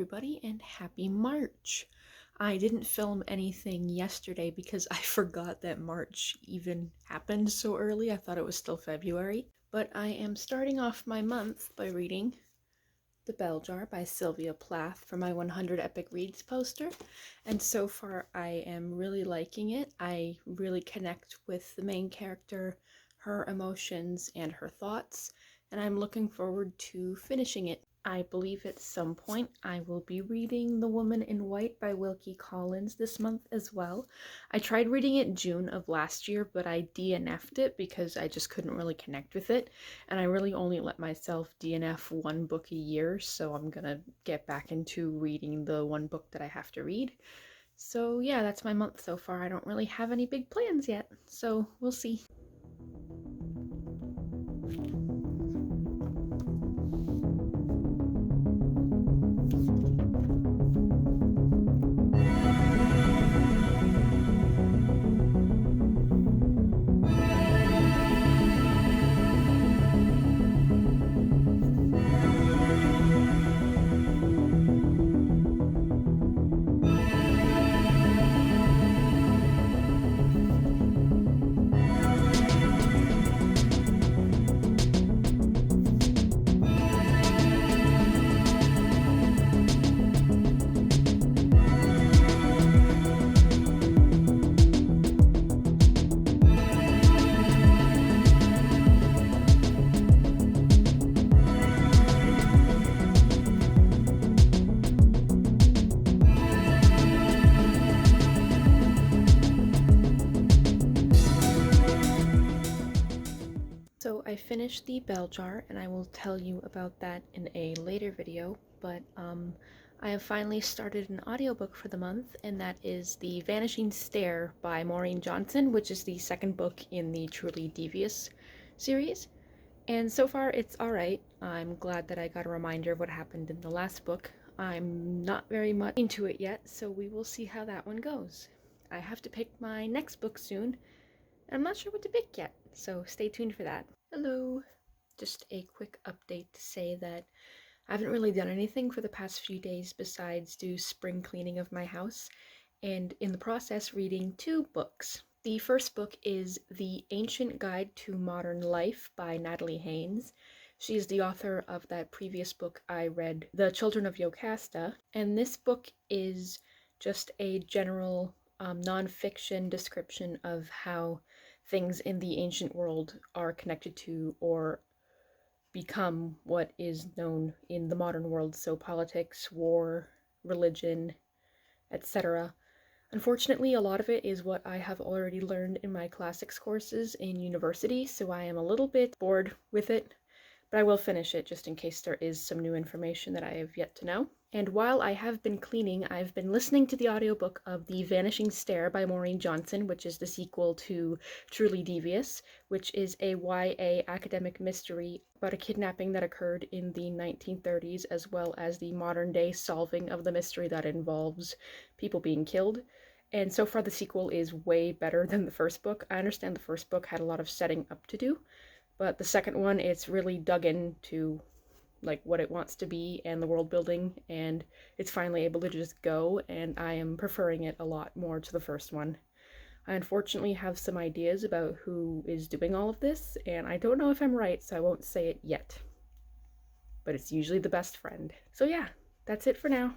everybody, and happy March! I didn't film anything yesterday because I forgot that March even happened so early. I thought it was still February. But I am starting off my month by reading The Bell Jar by Sylvia Plath for my 100 Epic Reads poster. And so far I am really liking it. I really connect with the main character, her emotions, and her thoughts. And I'm looking forward to finishing it. I believe at some point I will be reading The Woman in White by Wilkie Collins this month as well. I tried reading it June of last year, but I DNF'd it because I just couldn't really connect with it. And I really only let myself DNF one book a year, so I'm gonna get back into reading the one book that I have to read. So yeah, that's my month so far. I don't really have any big plans yet, so we'll see. So I finished The Bell Jar, and I will tell you about that in a later video, but I have finally started an audiobook for the month, and that is The Vanishing Stair by Maureen Johnson, which is the second book in the Truly Devious series. And so far it's alright. I'm glad that I got a reminder of what happened in the last book. I'm not very much into it yet, so we will see how that one goes. I have to pick my next book soon, and I'm not sure what to pick yet, so stay tuned for that. Hello! Just a quick update to say that I haven't really done anything for the past few days besides do spring cleaning of my house, and in the process reading two books. The first book is The Ancient Guide to Modern Life by Natalie Haynes. She is the author of that previous book I read, The Children of Yocasta, and this book is just a general non-fiction description of how things in the ancient world are connected to or become what is known in the modern world, so politics, war, religion, etc. Unfortunately, a lot of it is what I have already learned in my classics courses in university, so I am a little bit bored with it, but I will finish it just in case there is some new information that I have yet to know. And while I have been cleaning, I've been listening to the audiobook of The Vanishing Stair by Maureen Johnson, which is the sequel to Truly Devious, which is a YA academic mystery about a kidnapping that occurred in the 1930s, as well as the modern day solving of the mystery that involves people being killed. And so far the sequel is way better than the first book. I understand the first book had a lot of setting up to do, but the second one, it's really dug into like what it wants to be and the world building, and it's finally able to just go, and I am preferring it a lot more to the first one. I unfortunately have some ideas about who is doing all of this, and I don't know if I'm right, so I won't say it yet. But it's usually the best friend. So yeah, that's it for now.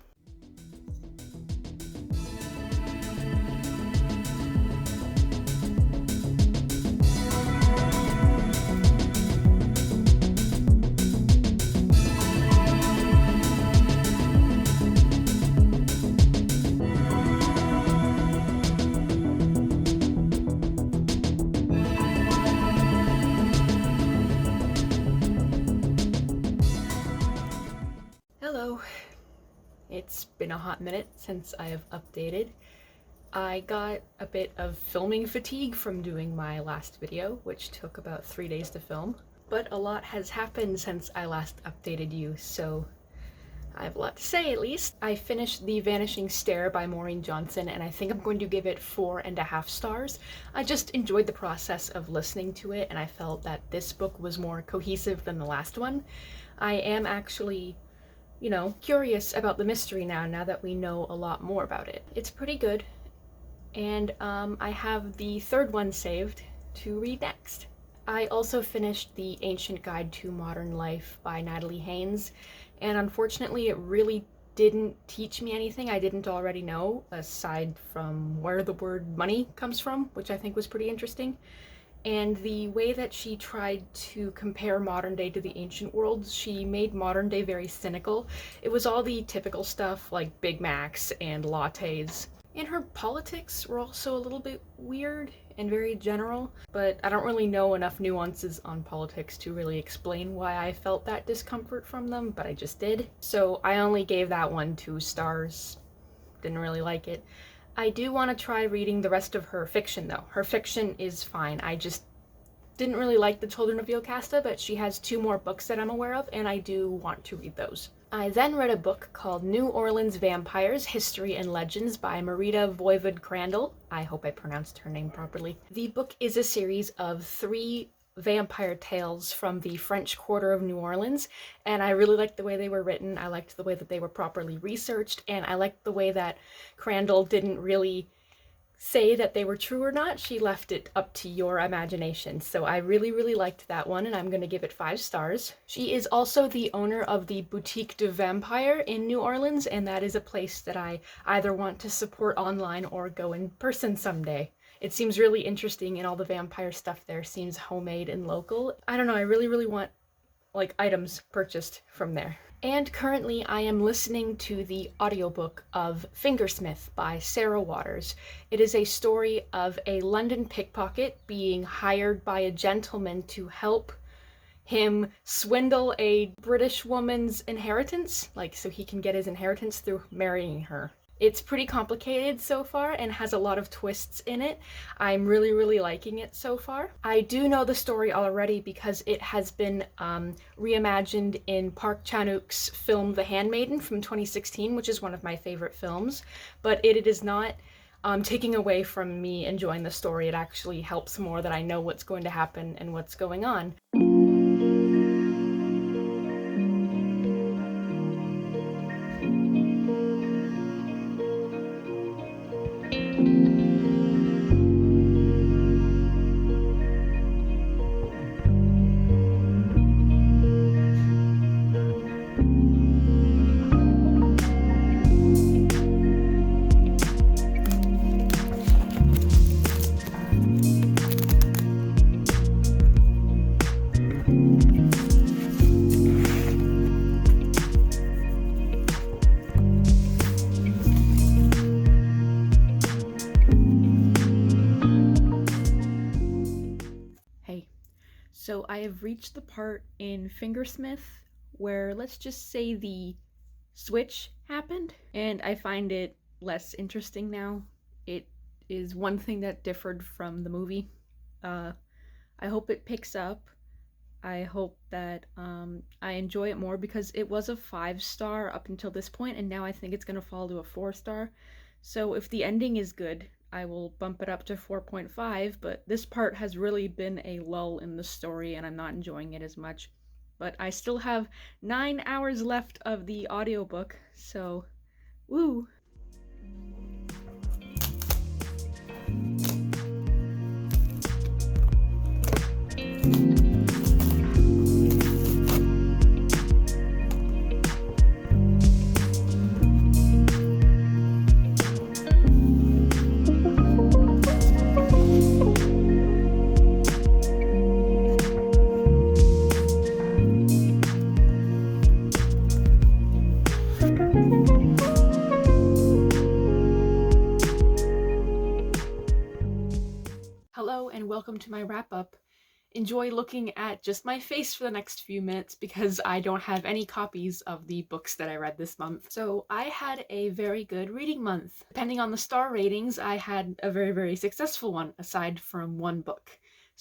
Hello! It's been a hot minute since I have updated. I got a bit of filming fatigue from doing my last video, which took about 3 days to film, but a lot has happened since I last updated you, so I have a lot to say at least. I finished The Vanishing Stair by Maureen Johnson, and I think I'm going to give it 4.5 stars. I just enjoyed the process of listening to it, and I felt that this book was more cohesive than the last one. I am actually curious about the mystery now that we know a lot more about it. It's pretty good, and I have the third one saved to read next. I also finished The Ancient Guide to Modern Life by Natalie Haynes, and unfortunately it really didn't teach me anything I didn't already know, aside from where the word money comes from, which I think was pretty interesting. And the way that she tried to compare modern day to the ancient world, she made modern day very cynical. It was all the typical stuff like Big Macs and lattes. And her politics were also a little bit weird and very general, but I don't really know enough nuances on politics to really explain why I felt that discomfort from them, but I just did. So I only gave that one 2 stars. Didn't really like it. I do want to try reading the rest of her fiction, though. Her fiction is fine. I just didn't really like The Children of Yocasta, but she has 2 more books that I'm aware of, and I do want to read those. I then read a book called New Orleans Vampires, History and Legends by Marita Woywod-Crandle. I hope I pronounced her name properly. The book is a series of 3 vampire tales from the French Quarter of New Orleans, and I really liked the way they were written. I liked the way that they were properly researched, and I liked the way that Crandle didn't really say that they were true or not. She left it up to your imagination. So I really liked that one, and I'm going to give it 5 stars. She is also the owner of the Boutique de Vampire in New Orleans, and that is a place that I either want to support online or go in person someday. It seems really interesting, and all the vampire stuff there seems homemade and local. I don't know, I really want items purchased from there. And currently I am listening to the audiobook of Fingersmith by Sarah Waters. It is a story of a London pickpocket being hired by a gentleman to help him swindle a British woman's inheritance, so he can get his inheritance through marrying her. It's pretty complicated so far and has a lot of twists in it. I'm really liking it so far. I do know the story already because it has been reimagined in Park Chan-wook's film The Handmaiden from 2016, which is one of my favorite films, but it is not taking away from me enjoying the story. It actually helps more that I know what's going to happen and what's going on. So I have reached the part in Fingersmith where, let's just say, the switch happened, and I find it less interesting now. It is one thing that differed from the movie. I hope it picks up. I hope that I enjoy it more, because it was a 5-star up until this point, and now I think it's going to fall to a 4-star. So if the ending is good, I will bump it up to 4.5, but this part has really been a lull in the story and I'm not enjoying it as much. But I still have 9 hours left of the audiobook, so woo! Welcome to my wrap-up. Enjoy looking at just my face for the next few minutes because I don't have any copies of the books that I read this month. So I had a very good reading month. Depending on the star ratings, I had a very successful one aside from 1 book.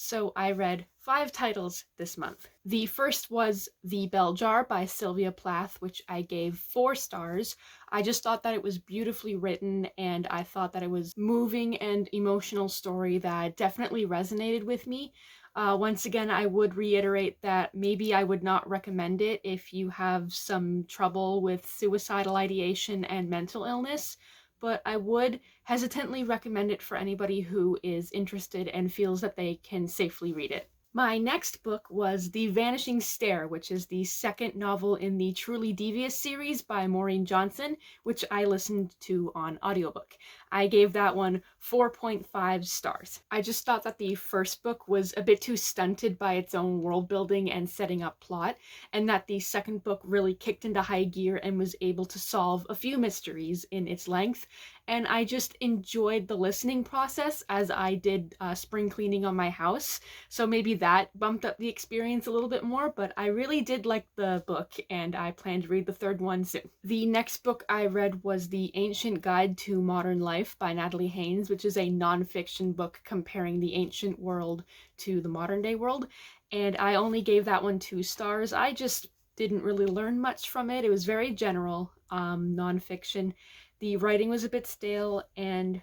So I read 5 titles this month. The first was The Bell Jar by Sylvia Plath, which I gave 4 stars. I just thought that it was beautifully written, and I thought that it was moving and emotional story that definitely resonated with me. Once again, I would reiterate that maybe I would not recommend it if you have some trouble with suicidal ideation and mental illness, but I would hesitantly recommend it for anybody who is interested and feels that they can safely read it. My next book was The Vanishing Stair, which is the second novel in the Truly Devious series by Maureen Johnson, which I listened to on audiobook. I gave that one 4.5 stars. I just thought that the first book was a bit too stunted by its own world building and setting up plot, and that the second book really kicked into high gear and was able to solve a few mysteries in its length, and I just enjoyed the listening process as I did spring cleaning on my house, so maybe that bumped up the experience a little bit more, but I really did like the book, and I plan to read the third one soon. The next book I read was The Ancient Guide to Modern Life by Natalie Haynes, which is a nonfiction book comparing the ancient world to the modern day world, and I only gave that one 2 stars. I just didn't really learn much from it. It was very general, nonfiction. The writing was a bit stale, and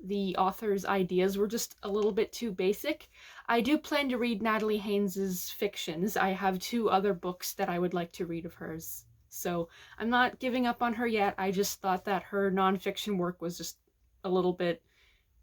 the author's ideas were just a little bit too basic. I do plan to read Natalie Haynes's fictions. I have 2 other books that I would like to read of hers. So I'm not giving up on her yet. I just thought that her nonfiction work was just a little bit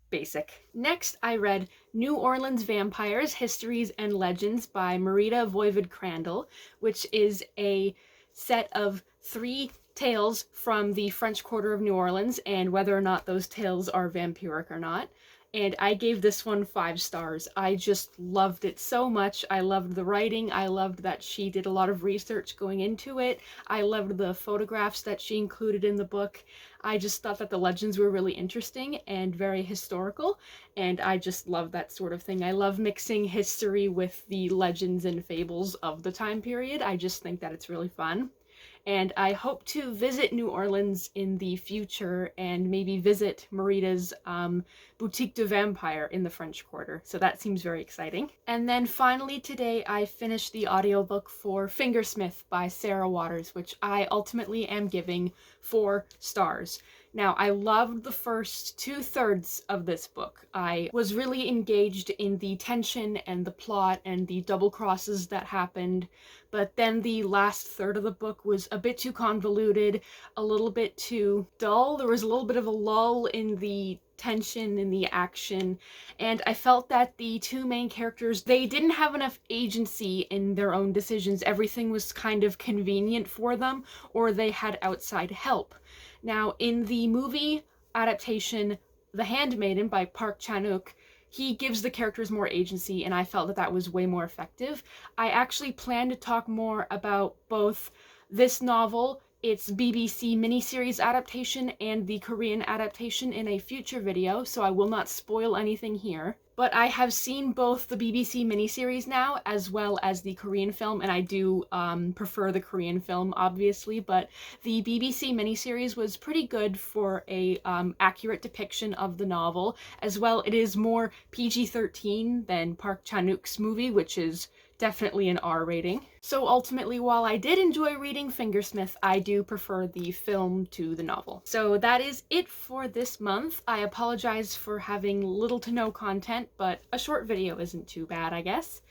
basic. Next, I read New Orleans Vampires, Histories and Legends by Marita Woywod-Crandle, which is a set of 3 tales from the French Quarter of New Orleans, and whether or not those tales are vampiric or not. And I gave this one 5 stars. I just loved it so much. I loved the writing. I loved that she did a lot of research going into it. I loved the photographs that she included in the book. I just thought that the legends were really interesting and very historical, and I just love that sort of thing. I love mixing history with the legends and fables of the time period. I just think that it's really fun. And I hope to visit New Orleans in the future and maybe visit Marita's Boutique de Vampire in the French Quarter. So that seems very exciting. And then finally today I finished the audiobook for Fingersmith by Sarah Waters, which I ultimately am giving 4 stars. Now, I loved the first 2/3 of this book. I was really engaged in the tension and the plot and the double crosses that happened, but then the last third of the book was a bit too convoluted, a little bit too dull. There was a little bit of a lull in the tension and the action, and I felt that the 2 main characters, they didn't have enough agency in their own decisions. Everything was kind of convenient for them, or they had outside help. Now, in the movie adaptation, The Handmaiden by Park Chan-wook, he gives the characters more agency, and I felt that that was way more effective. I actually plan to talk more about both this novel, its BBC miniseries adaptation, and the Korean adaptation in a future video, so I will not spoil anything here. But I have seen both the BBC miniseries now as well as the Korean film, and I do prefer the Korean film, obviously, but the BBC miniseries was pretty good for a accurate depiction of the novel. As well, it is more PG-13 than Park Chan-wook's movie, which is definitely an R rating. So ultimately, while I did enjoy reading Fingersmith, I do prefer the film to the novel. So that is it for this month. I apologize for having little to no content, but a short video isn't too bad, I guess.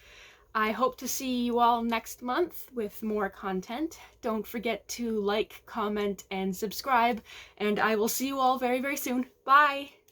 I hope to see you all next month with more content. Don't forget to like, comment, and subscribe, and I will see you all very, very soon. Bye!